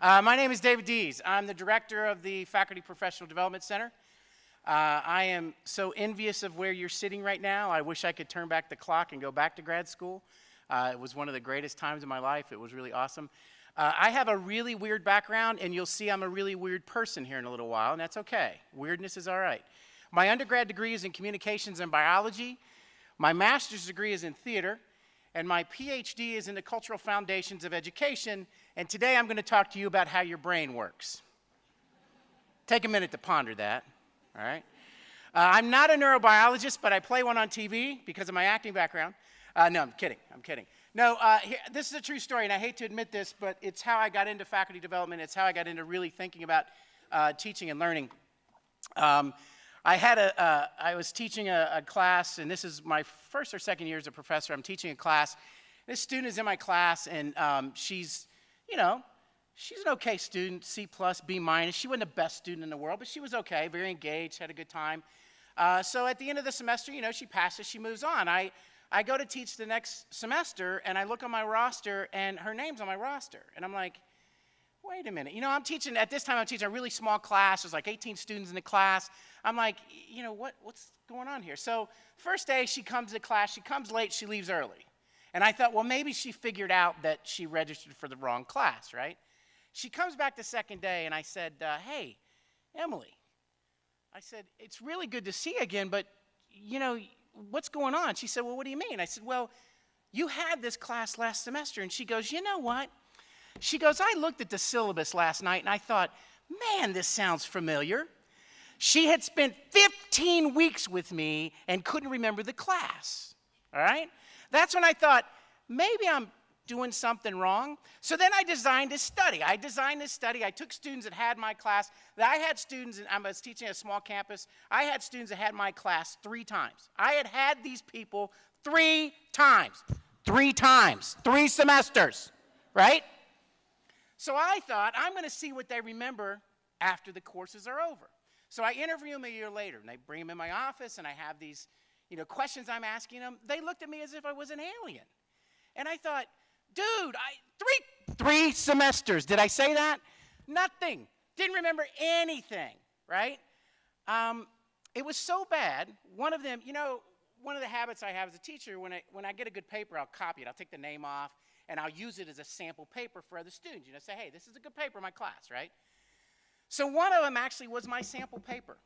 My name is David Dees. I'm the director of the Faculty Professional Development Center. I am so envious of where you're sitting right now. I wish I could turn back the clock and go back to grad school. It was one of the greatest times of my life. It was really awesome. I have a really weird background, and you'll see I'm a really weird person here in a little while, and that's okay. Weirdness is all right. My undergrad degree is in communications and biology. My master's degree is in theater. And my PhD is in the cultural foundations of education, and today I'm going to talk to you about how your brain works. Take a minute to ponder that, all right? I'm not a neurobiologist, but I play one on TV because of my acting background. No, I'm kidding. No, this is a true story, and I hate to admit this, but it's how I got into faculty development. It's how I got into really thinking about teaching and learning. I was teaching a class, and this is my first or second year as a professor. I'm teaching a class. This student is in my class, and she's an okay student, C+, B-. She wasn't the best student in the world, but she was okay, very engaged, had a good time. So at the end of the semester, she passes, she moves on. I go to teach the next semester, and I look on my roster, and her name's on my roster. And I'm like, wait a minute. I'm teaching a really small class. There's like 18 students in the class. I'm like, what's going on here? So first day she comes to class, she comes late, she leaves early. And I thought, well, maybe she figured out that she registered for the wrong class, right? She comes back the second day, and I said, hey, Emily. I said, it's really good to see you again, but, what's going on? She said, well, what do you mean? I said, well, you had this class last semester. And she goes, you know what? She goes, I looked at the syllabus last night, and I thought, man, this sounds familiar. She had spent 15 weeks with me and couldn't remember the class, all right? That's when I thought, maybe I'm doing something wrong. So then I designed a study. I took students that had my class. I had students, and I was teaching at a small campus. I had students that had my class 3 times. I had these people 3 times. 3 times. 3 semesters, right? So I thought, I'm going to see what they remember after the courses are over. So I interview them a year later, and I bring them in my office, and I have these, questions I'm asking them. They looked at me as if I was an alien. And I thought, dude, 3 semesters. Did I say that? Nothing. Didn't remember anything, right? It was so bad. One of them, one of the habits I have as a teacher, when I get a good paper, I'll copy it. I'll take the name off, and I'll use it as a sample paper for other students. Say, hey, this is a good paper in my class, right? So one of them actually was my sample paper.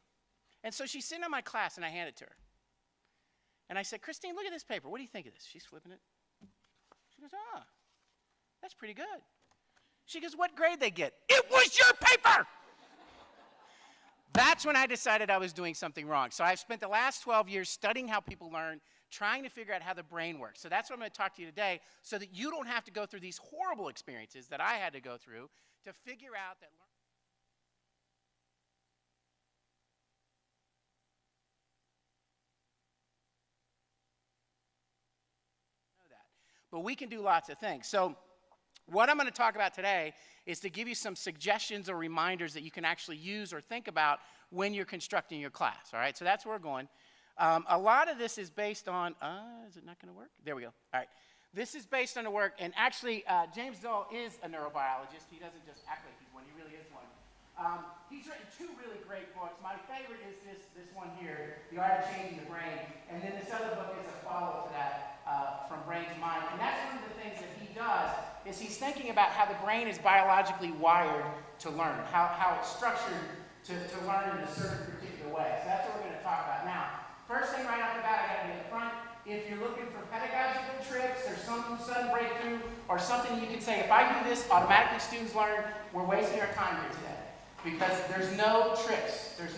And so she's sitting in my class, and I hand it to her. And I said, Christine, look at this paper. What do you think of this? She's flipping it. She goes, that's pretty good. She goes, what grade they get? It was your paper! That's when I decided I was doing something wrong. So I've spent the last 12 years studying how people learn, trying to figure out how the brain works. So that's what I'm going to talk to you today, so that you don't have to go through these horrible experiences that I had to go through to figure out that but we can do lots of things. So what I'm going to talk about today is to give you some suggestions or reminders that you can actually use or think about when you're constructing your class, all right? So that's where we're going. A lot of this is based on, is it not going to work? There we go. All right. This is based on the work, and actually, James Zoll is a neurobiologist. He doesn't just act like he's one. He really is one. He's written 2 really great books. My favorite is this one here, The Art of Changing the Brain, and then this other book is a follow-up to that, From Brain to Mind. And that's one of the things that he does, is he's thinking about how the brain is biologically wired to learn, how it's structured to learn in a certain particular way. So that's what we're going to talk about now. First thing right off the bat, I got to be up front. If you're looking for pedagogical tricks or some sudden breakthrough or something you can say, if I do this, automatically students learn, we're wasting our time here today. Because there's no tricks. There's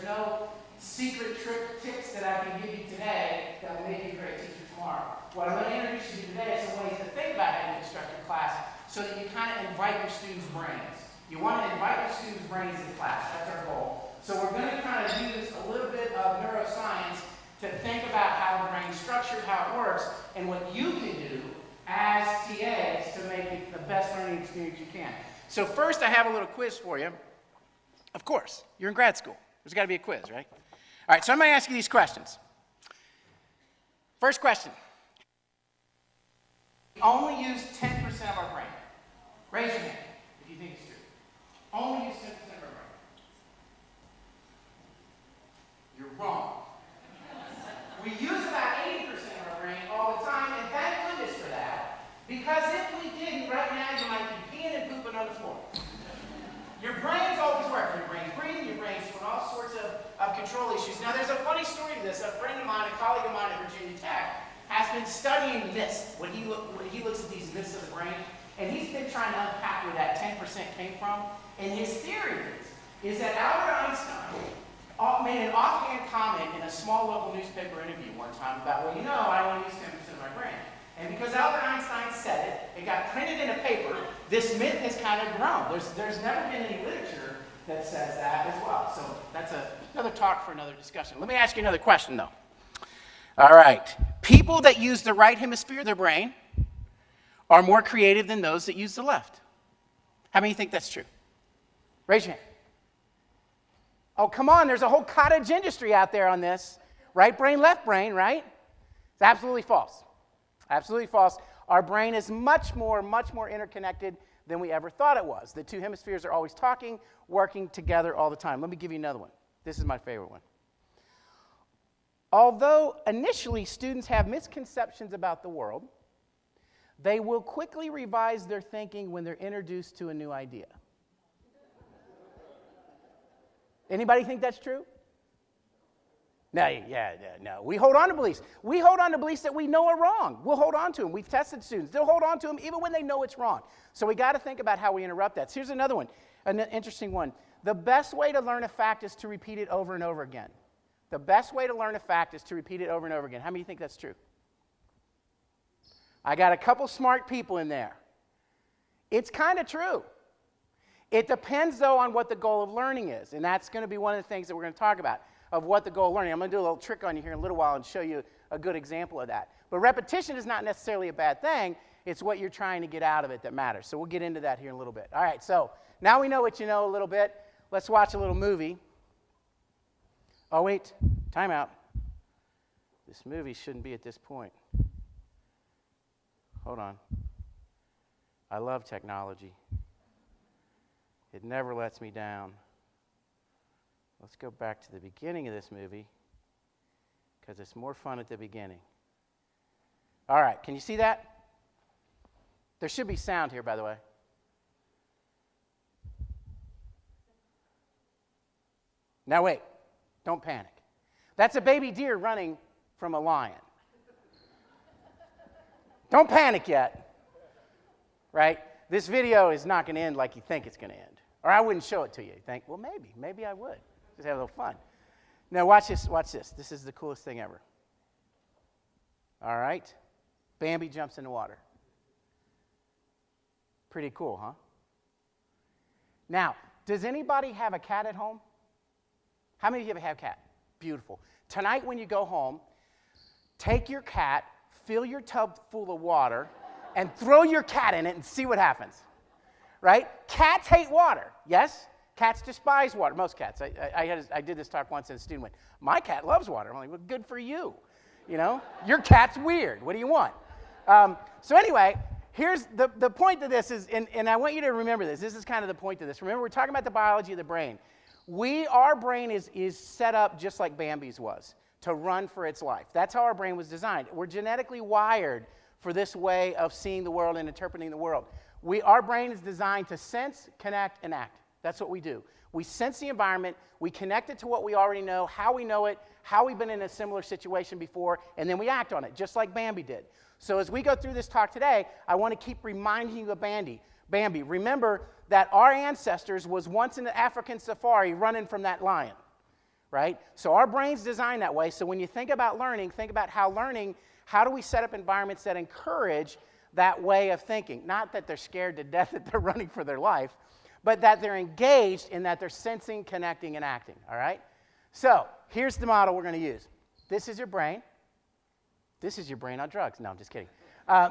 no secret tips that I can give you today that will make you a great teacher tomorrow. What I'm going to introduce you to today is some ways to think about how you construct your class so that you kind of invite your students' brains. You want to invite your students' brains into class. That's our goal. So we're going to kind of use a little bit of neuroscience to think about how the brain's structured, how it works, and what you can do as TAs to make it the best learning experience you can. So first, I have a little quiz for you. Of course, you're in grad school. There's got to be a quiz, right? All right, so I'm going to ask you these questions. First question. We only use 10% of our brain. Raise your hand if you think on the floor. Your brain's always working. Your brain's breathing, your brain's doing all sorts of control issues. Now, there's a funny story to this. A friend of mine, a colleague of mine at Virginia Tech, has been studying myths when he looks at these myths of the brain, and he's been trying to unpack where that 10% came from. And his theory is that Albert Einstein made an offhand comment in a small local newspaper interview one time about, well, I only use 10% of my brain. And because Albert Einstein said it got printed in a paper, this myth has kind of grown. There's never been any literature that says that as well. So that's another talk for another discussion. Let me ask you another question, though. All right. People that use the right hemisphere of their brain are more creative than those that use the left. How many think that's true? Raise your hand. Oh, come on. There's a whole cottage industry out there on this. Right brain, left brain, right? It's absolutely false. Absolutely false. Our brain is much more interconnected than we ever thought it was. The two hemispheres are always talking, working together all the time. Let me give you another one. This is my favorite one. Although initially students have misconceptions about the world, they will quickly revise their thinking when they're introduced to a new idea. Anybody think that's true? No. We hold on to beliefs. We hold on to beliefs that we know are wrong. We'll hold on to them. We've tested students. They'll hold on to them even when they know it's wrong. So we got to think about how we interrupt that. So here's another one, an interesting one. The best way to learn a fact is to repeat it over and over again. The best way to learn a fact is to repeat it over and over again. How many think that's true? I got a couple smart people in there. It's kind of true. It depends, though, on what the goal of learning is. And that's going to be one of the things that we're going to talk about, of what the goal of learning. I'm going to do a little trick on you here in a little while and show you a good example of that. But repetition is not necessarily a bad thing. It's what you're trying to get out of it that matters. So we'll get into that here in a little bit. All right, so now we know what you know a little bit. Let's watch a little movie. Oh, wait, time out. This movie shouldn't be at this point. Hold on. I love technology. It never lets me down. Let's go back to the beginning of this movie because it's more fun at the beginning. All right, can you see that? There should be sound here, by the way. Now wait, don't panic. That's a baby deer running from a lion. Don't panic yet, right? This video is not going to end like you think it's going to end. Or I wouldn't show it to you. You think, well, maybe I would. Just have a little fun. Now watch this. This is the coolest thing ever. All right. Bambi jumps in the water. Pretty cool, huh? Now, does anybody have a cat at home? How many of you have a cat? Beautiful. Tonight when you go home, take your cat, fill your tub full of water, and throw your cat in it and see what happens. Right? Cats hate water. Yes? Cats despise water. Most cats. I did this talk once and a student went, my cat loves water. I'm like, well, good for you. Your cat's weird. What do you want? So anyway, here's the point to this is, and I want you to remember this. This is kind of the point to this. Remember, we're talking about the biology of the brain. Our brain is set up just like Bambi's was, to run for its life. That's how our brain was designed. We're genetically wired for this way of seeing the world and interpreting the world. Our brain is designed to sense, connect, and act. That's what we do. We sense the environment, we connect it to what we already know, how we know it, how we've been in a similar situation before, and then we act on it, just like Bambi did. So as we go through this talk today, I want to keep reminding you of Bambi. Remember that our ancestors was once in the African safari running from that lion, right? So our brain's designed that way. So when you think about learning, think about how do we set up environments that encourage that way of thinking? Not that they're scared to death that they're running for their life, but that they're engaged in that they're sensing, connecting, and acting, all right? So here's the model we're going to use. This is your brain. This is your brain on drugs. No, I'm just kidding.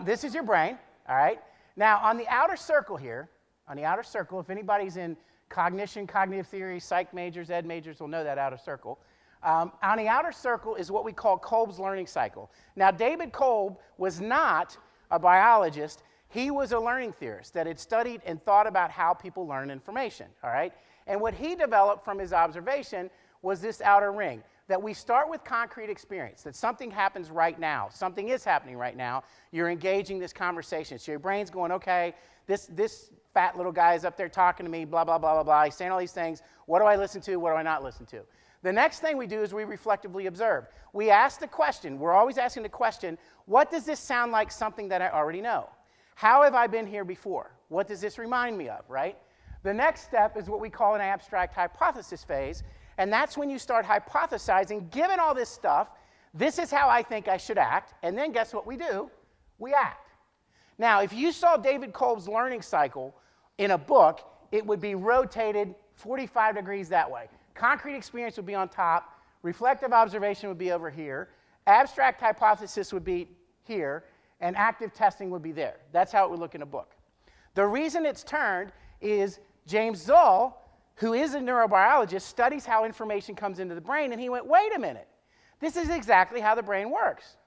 This is your brain, all right? Now, on the outer circle here, if anybody's in cognition, cognitive theory, psych majors, ed majors will know that outer circle. On the outer circle is what we call Kolb's learning cycle. Now, David Kolb was not a biologist. He was a learning theorist that had studied and thought about how people learn information, all right? And what he developed from his observation was this outer ring. that we start with concrete experience, that something happens right now. Something is happening right now. You're engaging this conversation. So your brain's going, okay, this fat little guy is up there talking to me, blah, blah, blah, blah, blah. He's saying all these things. What do I listen to? What do I not listen to? The next thing we do is we reflectively observe. We ask the question. We're always asking the question, what does this sound like something that I already know? How have I been here before? What does this remind me of, right? The next step is what we call an abstract hypothesis phase, and that's when you start hypothesizing, given all this stuff, this is how I think I should act, and then guess what we do? We act. Now, if you saw David Kolb's learning cycle in a book, it would be rotated 45 degrees that way. Concrete experience would be on top, reflective observation would be over here, abstract hypothesis would be here, and active testing would be there. That's how it would look in a book. The reason it's turned is James Zull, who is a neurobiologist, studies how information comes into the brain, and he went, wait a minute, this is exactly how the brain works.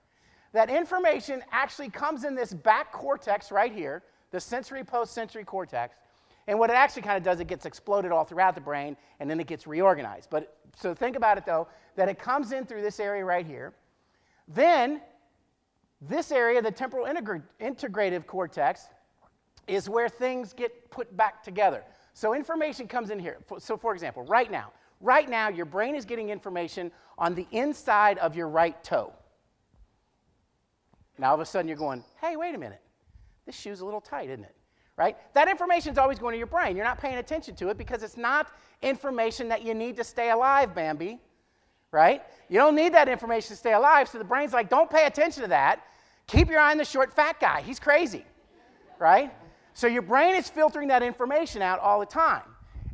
That information actually comes in this back cortex right here, the sensory post-sensory cortex, and what it actually kind of does, it gets exploded all throughout the brain, and then it gets reorganized. But so think about it, though, that it comes in through this area right here. Then this area, the temporal integrative cortex, is where things get put back together. So information comes in here. So for example, right now your brain is getting information on the inside of your right toe. Now all of a sudden you're going, hey, wait a minute. This shoe's a little tight, isn't it? Right? That information is always going to your brain. You're not paying attention to it because it's not information that you need to stay alive, Bambi. Right? You don't need that information to stay alive, so the brain's like, don't pay attention to that. Keep your eye on the short, fat guy. He's crazy. Right? So your brain is filtering that information out all the time.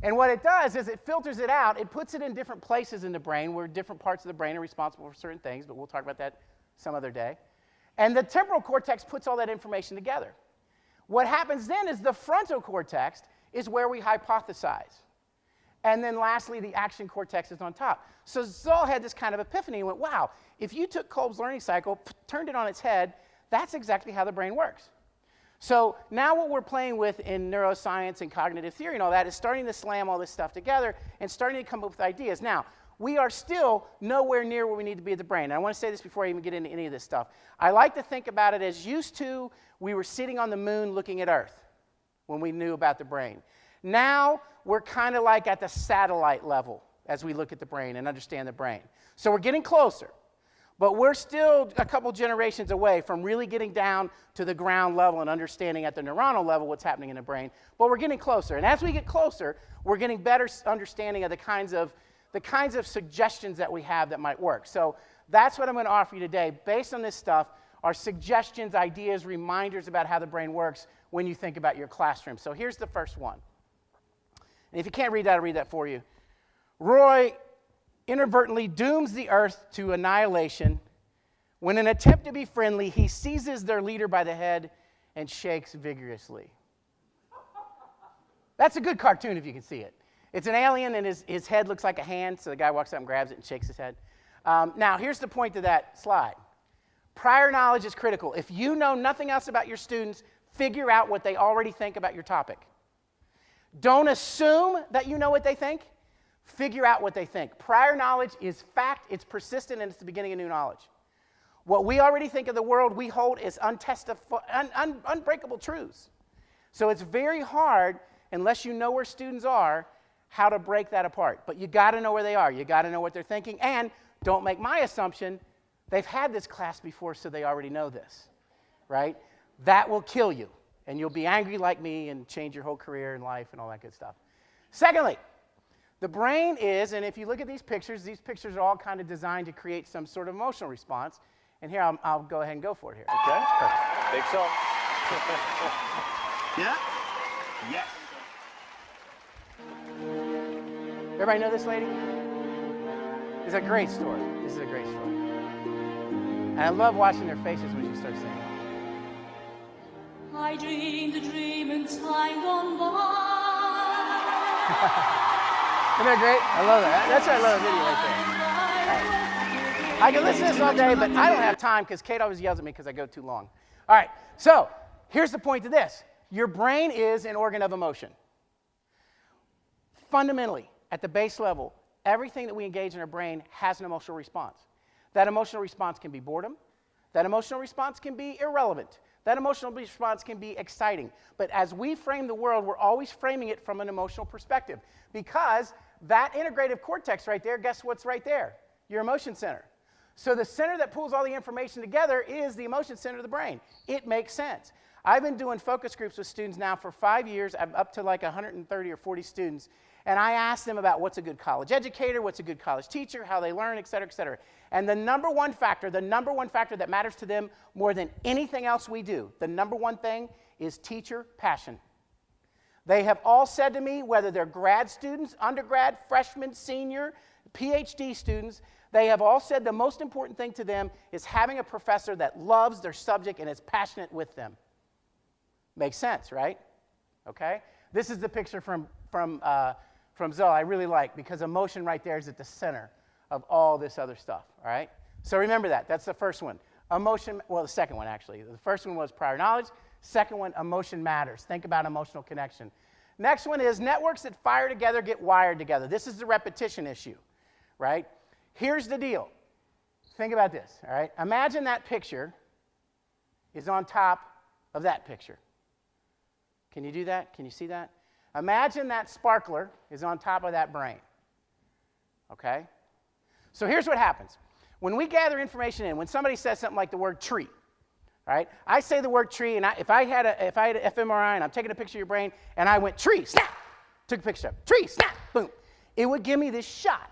And what it does is it filters it out. It puts it in different places in the brain where different parts of the brain are responsible for certain things, but we'll talk about that some other day. And the temporal cortex puts all that information together. What happens then is the frontal cortex is where we hypothesize. And then lastly, the action cortex is on top. So Zull had this kind of epiphany and went, wow, if you took Kolb's learning cycle, turned it on its head, that's exactly how the brain works. So now what we're playing with in neuroscience and cognitive theory and all that is starting to slam all this stuff together and starting to come up with ideas. Now, we are still nowhere near where we need to be at the brain. And I want to say this before I even get into any of this stuff. I like to think about it as used to we were sitting on the moon looking at Earth when we knew about the brain. Now we're kind of like at the satellite level as we look at the brain and understand the brain. So we're getting closer. But we're still a couple generations away from really getting down to the ground level and understanding at the neuronal level what's happening in the brain. But we're getting closer. And as we get closer, we're getting better understanding of the kinds of suggestions that we have that might work. So that's what I'm going to offer you today. Based on this stuff are suggestions, ideas, reminders about how the brain works when you think about your classroom. So here's the first one. And if you can't read that, I'll read that for you. Roy inadvertently dooms the Earth to annihilation. When in an attempt to be friendly, he seizes their leader by the head and shakes vigorously. That's a good cartoon if you can see it. It's an alien, and his head looks like a hand, so the guy walks up and grabs it and shakes his head. Now, here's the point to that slide. Prior knowledge is critical. If you know nothing else about your students, figure out what they already think about your topic. Don't assume that you know what they think. Figure out what they think. Prior knowledge is fact, it's persistent, and it's the beginning of new knowledge. What we already think of the world, we hold as unbreakable truths. So it's very hard, unless you know where students are, how to break that apart. But you got to know where they are. You got to know what they're thinking. And don't make my assumption, they've had this class before, so they already know this, right? That will kill you, and you'll be angry like me and change your whole career and life and all that good stuff. Secondly, the brain is, and if you look at these pictures are all kind of designed to create some sort of emotional response. And here, I'll go ahead and go for it here. Okay. Perfect. Think so. Yeah? Yes. Everybody know this lady? It's a great story. This is a great story. And I love watching their faces when she starts singing. I dreamed a dream in time gone by. Isn't that great? I love that. That's why I love the video right there. Right. I can listen to this all day, but I don't have time because Kate always yells at me because I go too long. All right, so here's the point to this. Your brain is an organ of emotion. Fundamentally, at the base level, everything that we engage in our brain has an emotional response. That emotional response can be boredom. That emotional response can be irrelevant. That emotional response can be exciting. But as we frame the world, we're always framing it from an emotional perspective. Because that integrative cortex right there, guess what's right there? Your emotion center. So the center that pulls all the information together is the emotion center of the brain. It makes sense. I've been doing focus groups with students now for 5 years. I'm up to like 130 or 40 students. And I ask them about what's a good college educator, what's a good college teacher, how they learn, et cetera, et cetera. And the number one factor that matters to them more than anything else we do, the number one thing is teacher passion. They have all said to me, whether they're grad students, undergrad, freshman, senior, PhD students, they have all said the most important thing to them is having a professor that loves their subject and is passionate with them. Makes sense, right? Okay? This is the picture from Zoe I really like, because emotion right there is at the center of all this other stuff, all right? So remember that. That's the first one. Emotion, well, the second one, actually. The first one was prior knowledge. Second one, emotion matters. Think about emotional connection. Next one is networks that fire together get wired together. This is the repetition issue, right? Here's the deal. Think about this, all right? Imagine that picture is on top of that picture. Can you do that? Can you see that? Imagine that sparkler is on top of that brain, okay? So here's what happens. When we gather information in, when somebody says something like the word tree, right? I say the word tree, and if I had an fMRI and I'm taking a picture of your brain, and I went tree, snap, took a picture of it, tree, snap, boom, it would give me this shot.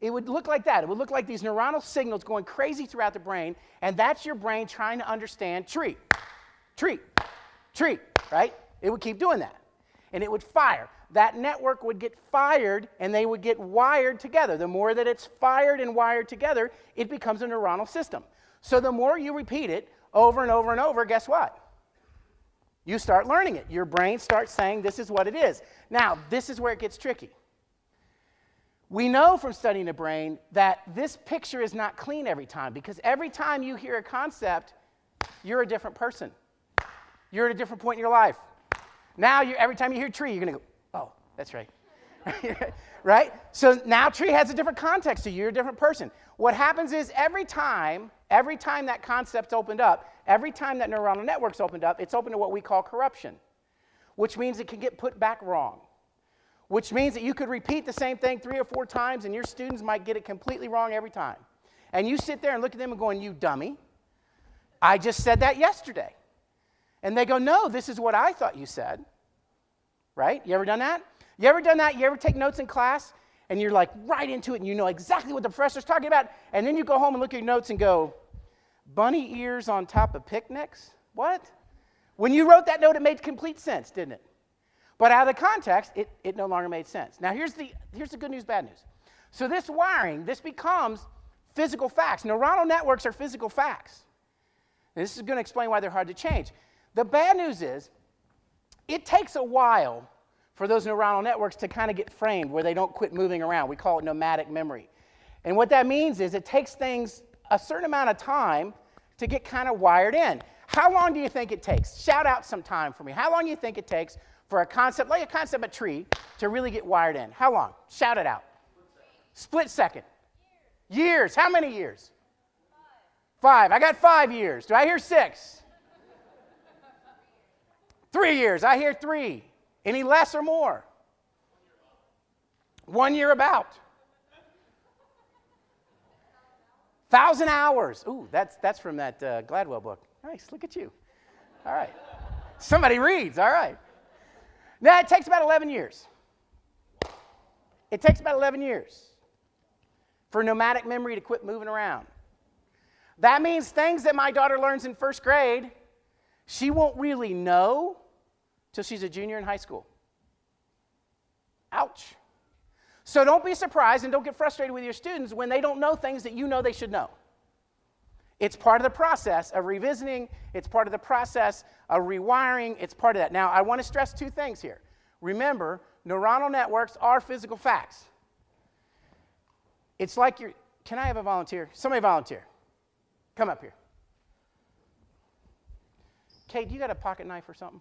It would look like that. It would look like these neuronal signals going crazy throughout the brain, and that's your brain trying to understand tree, tree, tree, right? It would keep doing that, and it would fire. That network would get fired, and they would get wired together. The more that it's fired and wired together, it becomes a neuronal system. So the more you repeat it over and over and over, guess what? You start learning it. Your brain starts saying this is what it is. Now, this is where it gets tricky. We know from studying the brain that this picture is not clean every time, because every time you hear a concept, you're a different person. You're at a different point in your life. Now, every time you hear tree, you're going to go, oh, that's right. Right? So now tree has a different context to you. You're a different person. What happens is every time that concept's opened up, every time that neuronal network's opened up, it's open to what we call corruption, which means it can get put back wrong, which means that you could repeat the same thing 3 or 4 times, and your students might get it completely wrong every time. And you sit there and look at them and going, you dummy, I just said that yesterday. And they go, no, this is what I thought you said. Right? You ever done that? You ever done that? You ever take notes in class and you're like right into it and you know exactly what the professor's talking about, and then you go home and look at your notes and go, bunny ears on top of picnics? What? When you wrote that note, it made complete sense, didn't it? But out of the context, it no longer made sense. Now, here's the good news, bad news. So this wiring, this becomes physical facts. Neuronal networks are physical facts. And this is going to explain why they're hard to change. The bad news is, it takes a while for those neuronal networks to kind of get framed where they don't quit moving around. We call it nomadic memory. And what that means is it takes things a certain amount of time to get kind of wired in. How long do you think it takes? Shout out some time for me. How long do you think it takes for a concept, like a concept of tree, to really get wired in? How long? Shout it out. Split second. Years. How many years? 5. I got 5 years. Do I hear 6? 3 years. I hear 3. Any less or more? 1 year about. 1,000 hours. Ooh, that's from that Gladwell book. Nice. Look at you. All right. Somebody reads. All right. Now, it takes about 11 years. It takes about 11 years for nomadic memory to quit moving around. That means things that my daughter learns in 1st grade, she won't really know till she's a junior in high school. Ouch. So don't be surprised and don't get frustrated with your students when they don't know things that you know they should know. It's part of the process of revisiting. It's part of the process of rewiring. It's part of that. Now, I want to stress 2 things here. Remember, neuronal networks are physical facts. It's like you're, can I have a volunteer? Somebody volunteer. Come up here. Kate, do you got a pocket knife or something?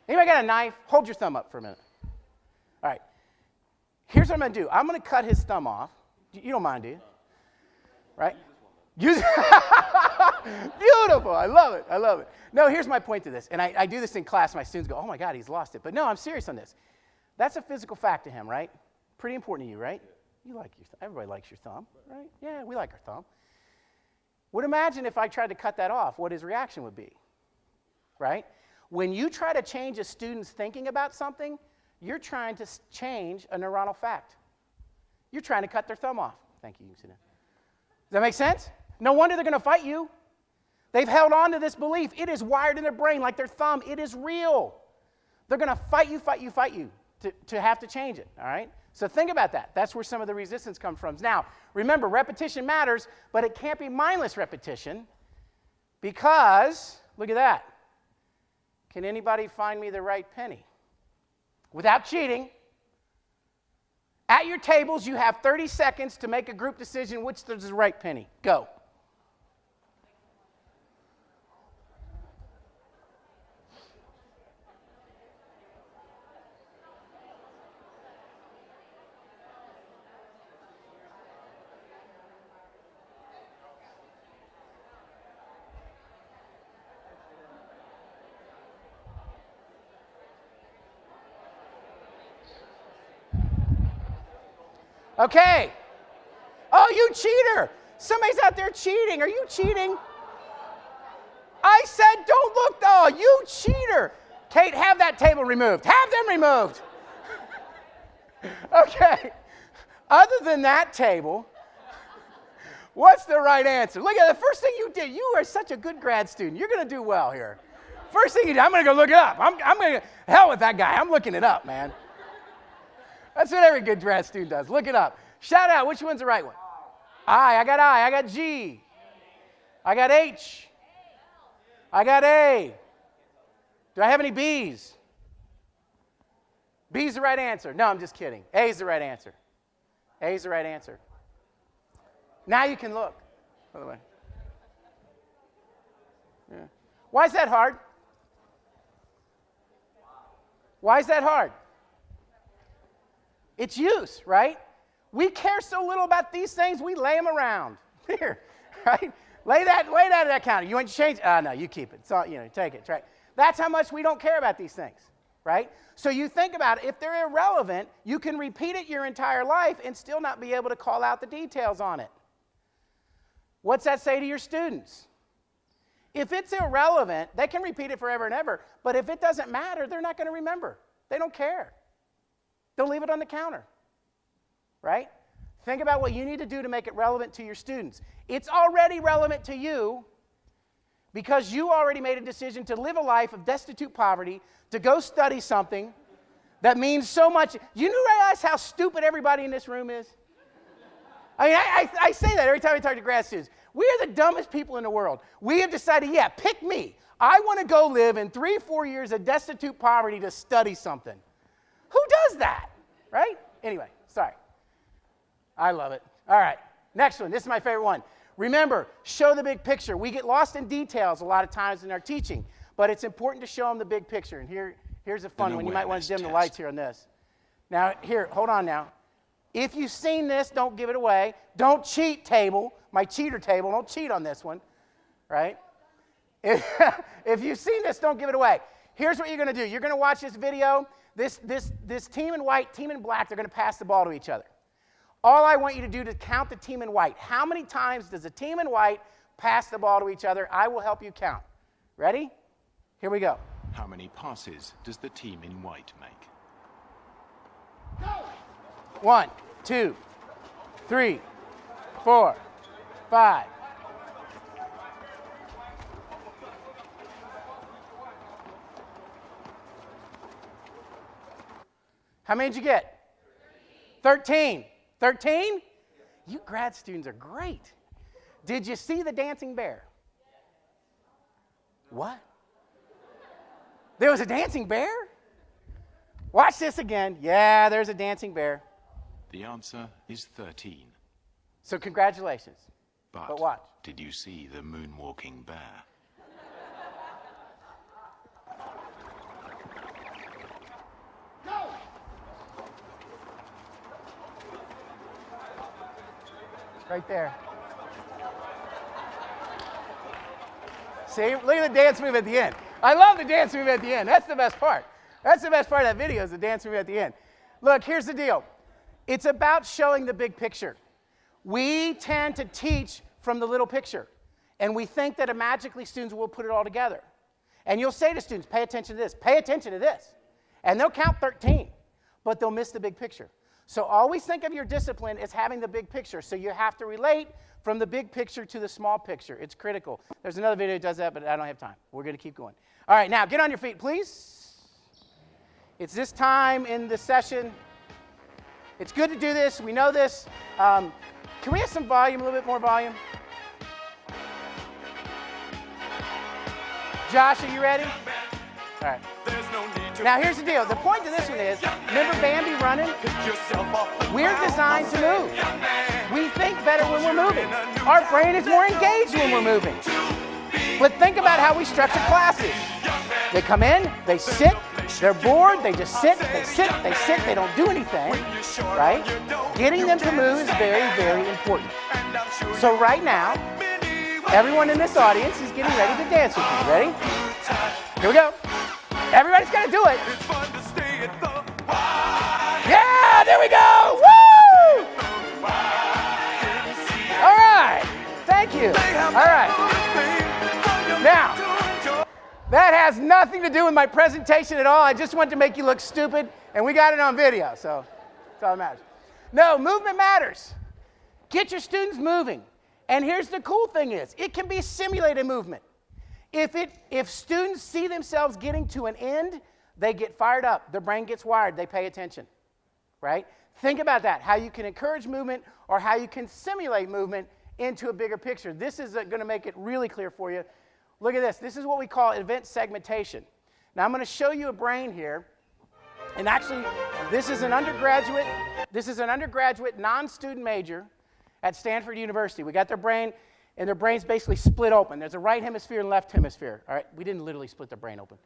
Anybody got a knife? Hold your thumb up for a minute. All right. Here's what I'm going to do. I'm going to cut his thumb off. You don't mind, do you? Right? Use Beautiful. I love it. I love it. No, here's my point to this. And I do this in class. My students go, oh, my God, he's lost it. But no, I'm serious on this. That's a physical fact to him, right? Pretty important to you, right? You like your thumb. Everybody likes your thumb, right? Yeah, we like our thumb. Would imagine if I tried to cut that off, what his reaction would be, right? When you try to change a student's thinking about something, you're trying to change a neuronal fact. You're trying to cut their thumb off. Thank you. You can sit down. Does that make sense? No wonder they're going to fight you. They've held on to this belief. It is wired in their brain like their thumb. It is real. They're going to fight you to have to change it, all right? So think about that. That's where some of the resistance comes from. Now, remember, repetition matters, but it can't be mindless repetition because, look at that. Can anybody find me the right penny? Without cheating. At your tables, you have 30 seconds to make a group decision which is the right penny. Go. Okay. Oh, you cheater. Somebody's out there cheating. Are you cheating? I said don't look. Oh, you cheater. Kate, have that table removed. Have them removed. Okay. Other than that table, what's the right answer? Look at the first thing you did. You are such a good grad student. You're going to do well here. First thing you do, I'm going to go look it up. I'm going to, hell with that guy. I'm looking it up, man. That's what every good grad student does. Look it up. Shout out. Which one's the right one? I got G. I got H. I got A. Do I have any B's? B's the right answer. No, I'm just kidding. A's the right answer. A's the right answer. Now you can look, by the way. Yeah. Why is that hard? Why is that hard? It's use, right? We care so little about these things, we lay them around. Here, right? Lay that at that counter. You want to change? No, you keep it. So, take it, right? That's how much we don't care about these things, right? So you think about it. If they're irrelevant, you can repeat it your entire life and still not be able to call out the details on it. What's that say to your students? If it's irrelevant, they can repeat it forever and ever. But if it doesn't matter, they're not going to remember. They don't care. They'll leave it on the counter, right? Think about what you need to do to make it relevant to your students. It's already relevant to you because you already made a decision to live a life of destitute poverty, to go study something that means so much. You realize how stupid everybody in this room is? I mean, I say that every time I talk to grad students. We are the dumbest people in the world. We have decided, yeah, pick me. I want to go live in 3-4 years of destitute poverty to study something. Who does that, right? Anyway, sorry. I love it. All right, next one. This is my favorite one. Remember, show the big picture. We get lost in details a lot of times in our teaching, but it's important to show them the big picture. And here's a fun one. You might want to dim the lights here on this. Now, here, hold on now. If you've seen this, don't give it away. Don't cheat, table. My cheater table. Don't cheat on this one, right? If you've seen this, don't give it away. Here's what you're going to do. You're going to watch this video. This team in white, team in black, they're going to pass the ball to each other. All I want you to do is count the team in white. How many times does the team in white pass the ball to each other? I will help you count. Ready? Here we go. How many passes does the team in white make? 1, 2, 3, 4, 5. How many did you get? 13. 13? You grad students are great. Did you see the dancing bear? What? There was a dancing bear? Watch this again. Yeah, there's a dancing bear. The answer is 13. So congratulations. But watch. Did you see the moonwalking bear? Right there. See, look at the dance move at the end. I love the dance move at the end. That's the best part. That's the best part of that video is the dance move at the end. Look, here's the deal. It's about showing the big picture. We tend to teach from the little picture, and we think that magically students will put it all together. And you'll say to students, pay attention to this, pay attention to this. And they'll count 13, but they'll miss the big picture. So always think of your discipline as having the big picture. So you have to relate from the big picture to the small picture. It's critical. There's another video that does that, but I don't have time. We're going to keep going. All right, now get on your feet, please. It's this time in the session. It's good to do this. We know this. Can we have some volume, a little bit more volume? Josh, are you ready? All right. Now, here's the deal. The point to this one is, remember Bambi running? We're designed to move. We think better when we're moving. Our brain is more engaged when we're moving. But think about how we structure classes. They come in, they sit, they're bored, they just sit, they sit, they sit, they don't do anything, right? Getting them to move is very, very important. So right now, everyone in this audience is getting ready to dance with me. Ready? Here we go. Everybody's got to do it. Yeah, there we go. Woo! All right. Thank you. All right. Now, that has nothing to do with my presentation at all. I just wanted to make you look stupid, and we got it on video, so that's all that matters. No, movement matters. Get your students moving. And here's the cool thing is, it can be simulated movement. If students see themselves getting to an end, they get fired up. Their brain gets wired. They pay attention, right? Think about that, how you can encourage movement or how you can simulate movement into a bigger picture. This is going to make it really clear for you. Look at this. This is what we call event segmentation. Now, I'm going to show you a brain here. And actually, this is an undergraduate non-student major at Stanford University. We got their brain, and their brain's basically split open. There's a right hemisphere and left hemisphere. All right, we didn't literally split their brain open.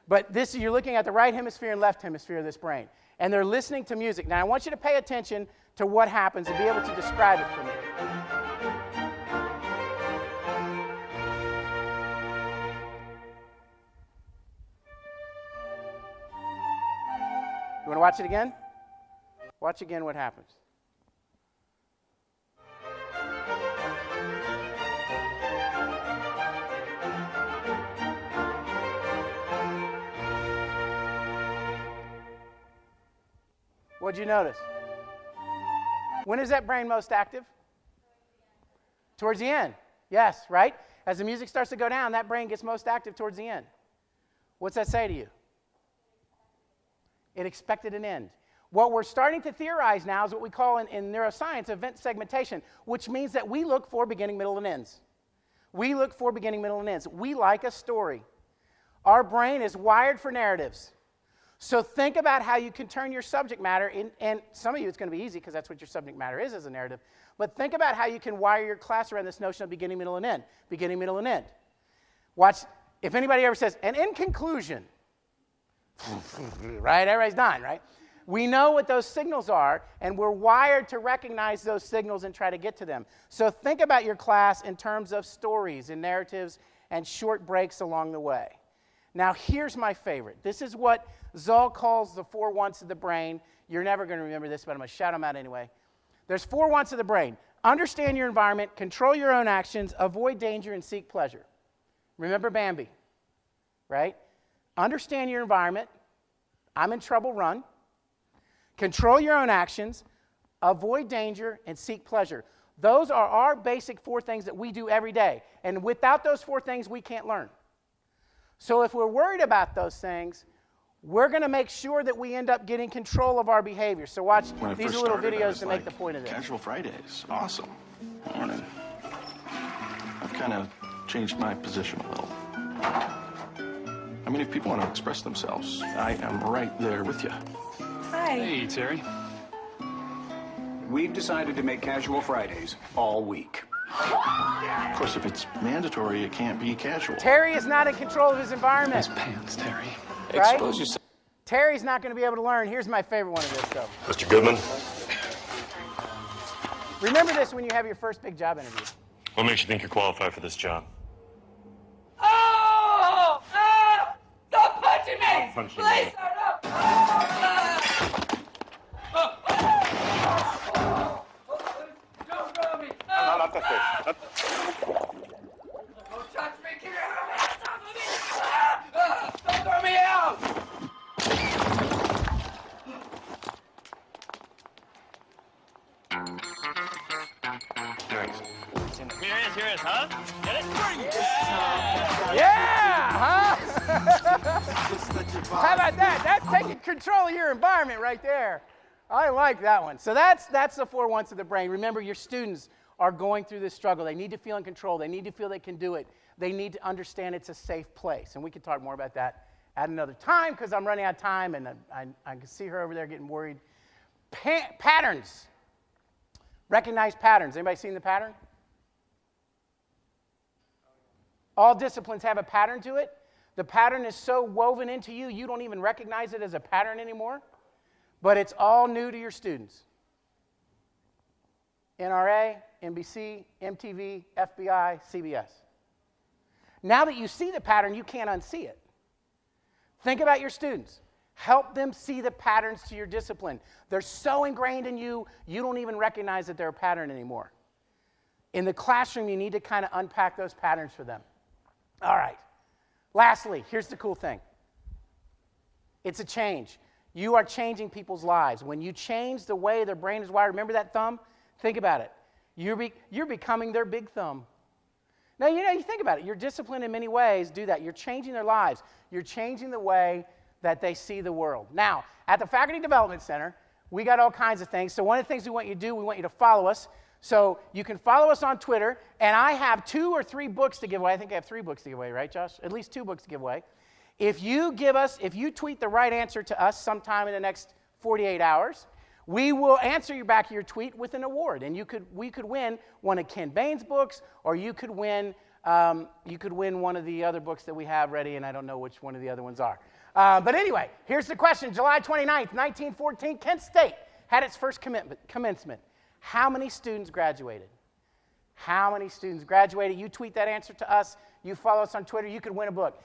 But you're looking at the right hemisphere and left hemisphere of this brain. And they're listening to music. Now, I want you to pay attention to what happens and be able to describe it for me. You want to watch it again? Watch again what happens. What'd you notice? When is that brain most active? Towards the end. Yes, right? As the music starts to go down, that brain gets most active towards the end. What's that say to you? It expected an end. What we're starting to theorize now is what we call in neuroscience event segmentation, which means that we look for beginning, middle, and ends. We look for beginning, middle, and ends. We like a story. Our brain is wired for narratives. So think about how you can turn your subject matter, and some of you it's going to be easy because that's what your subject matter is as a narrative, but think about how you can wire your class around this notion of beginning, middle, and end. Beginning, middle, and end. Watch, if anybody ever says, and in conclusion, right? Everybody's done, right? We know what those signals are, and we're wired to recognize those signals and try to get to them. So think about your class in terms of stories and narratives and short breaks along the way. Now, here's my favorite. This is what Zoll calls the 4 wants of the brain. You're never going to remember this, but I'm going to shout them out anyway. There's 4 wants of the brain. Understand your environment, control your own actions, avoid danger, and seek pleasure. Remember Bambi, right? Understand your environment. I'm in trouble, run. Control your own actions, avoid danger, and seek pleasure. Those are our basic 4 things that we do every day. And without those 4 things, we can't learn. So if we're worried about those things, we're going to make sure that we end up getting control of our behavior. So watch these little videos to make the point of this. Casual Fridays, awesome. Morning. I've kind of changed my position a little. I mean, if people want to express themselves, I am right there with you. Hi. Hey, Terry. We've decided to make Casual Fridays all week. Of course, if it's mandatory, it can't be casual. Terry is not in control of his environment. His pants, Terry. Right? Expose yourself. Terry's not going to be able to learn. Here's my favorite one of this, though. Mr. Goodman? Remember this when you have your first big job interview. What makes you think you're qualified for this job? Oh! Ah! Stop punching me! I'll punch you. Please, sir, no! Ah! Don't throw me! No, not that way. Don't touch me! Keep your hands off of me! Ah! Don't throw me out! Next. Here it is, huh? Get it? Yeah, huh? How about that? That's taking control of your environment right there. I like that one. So that's the 4 wants of the brain. Remember, your students are going through this struggle. They need to feel in control. They need to feel they can do it. They need to understand it's a safe place. And we can talk more about that at another time because I'm running out of time, and I can see her over there getting worried. Patterns. Recognize patterns. Anybody seen the pattern? All disciplines have a pattern to it. The pattern is so woven into you, you don't even recognize it as a pattern anymore. But it's all new to your students. NRA, NBC, MTV, FBI, CBS. Now that you see the pattern, you can't unsee it. Think about your students. Help them see the patterns to your discipline. They're so ingrained in you, you don't even recognize that they're a pattern anymore. In the classroom, you need to kind of unpack those patterns for them. All right. Lastly, here's the cool thing. It's a change. You are changing people's lives. When you change the way their brain is wired, remember that thumb? Think about it. You're becoming their big thumb. Now, you think about it. Your discipline in many ways do that. You're changing their lives. You're changing the way that they see the world. Now, at the Faculty Development Center, we got all kinds of things. So one of the things we want you to do, we want you to follow us. So you can follow us on Twitter, and I have 2 or 3 books to give away. I think I have 3 books to give away, right, Josh? At least 2 books to give away. If you tweet the right answer to us sometime in the next 48 hours, we will answer you back your tweet with an award, and we could win one of Ken Bain's books, or you could win one of the other books that we have ready, and I don't know which one of the other ones are. But anyway, here's the question. July 29th, 1914, Kent State had its first commencement. How many students graduated? How many students graduated? You tweet that answer to us. You follow us on Twitter. You could win a book.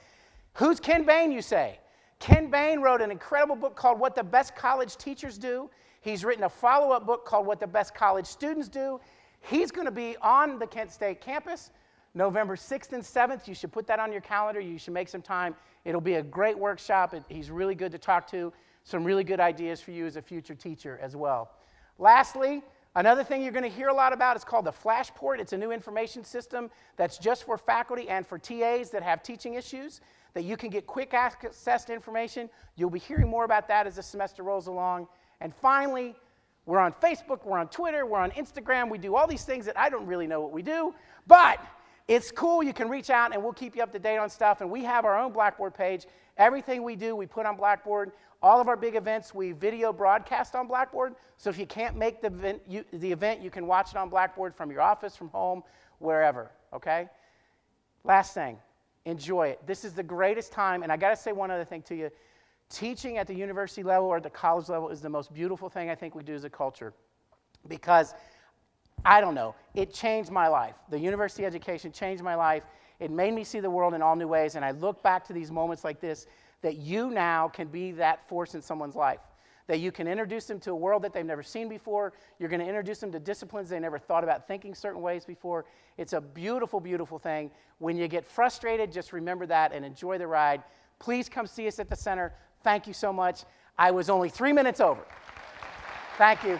Who's Ken Bain, you say? Ken Bain wrote an incredible book called What the Best College Teachers Do. He's written a follow-up book called What the Best College Students Do. He's going to be on the Kent State campus November 6th and 7th. You should put that on your calendar. You should make some time. It'll be a great workshop. He's really good to talk to. Some really good ideas for you as a future teacher as well. Lastly, another thing you're going to hear a lot about is called the Flashport. It's a new information system that's just for faculty and for TAs that have teaching issues, that you can get quick access to information. You'll be hearing more about that as the semester rolls along. And finally, we're on Facebook, we're on Twitter, we're on Instagram. We do all these things that I don't really know what we do, but it's cool. You can reach out and we'll keep you up to date on stuff. And we have our own Blackboard page. Everything we do, we put on Blackboard. All of our big events, we video broadcast on Blackboard. So if you can't make the event, you can watch it on Blackboard from your office, from home, wherever, okay? Last thing, enjoy it. This is the greatest time. And I got to say one other thing to you. Teaching at the university level or at the college level is the most beautiful thing I think we do as a culture, because I don't know, it changed my life. The university education changed my life. It made me see the world in all new ways, and I look back to these moments like this, that you now can be that force in someone's life, that you can introduce them to a world that they've never seen before. You're going to introduce them to disciplines they never thought about thinking certain ways before. It's a beautiful, beautiful thing. When you get frustrated, just remember that and enjoy the ride. Please come see us at the center. Thank you so much. I was only 3 minutes over. Thank you.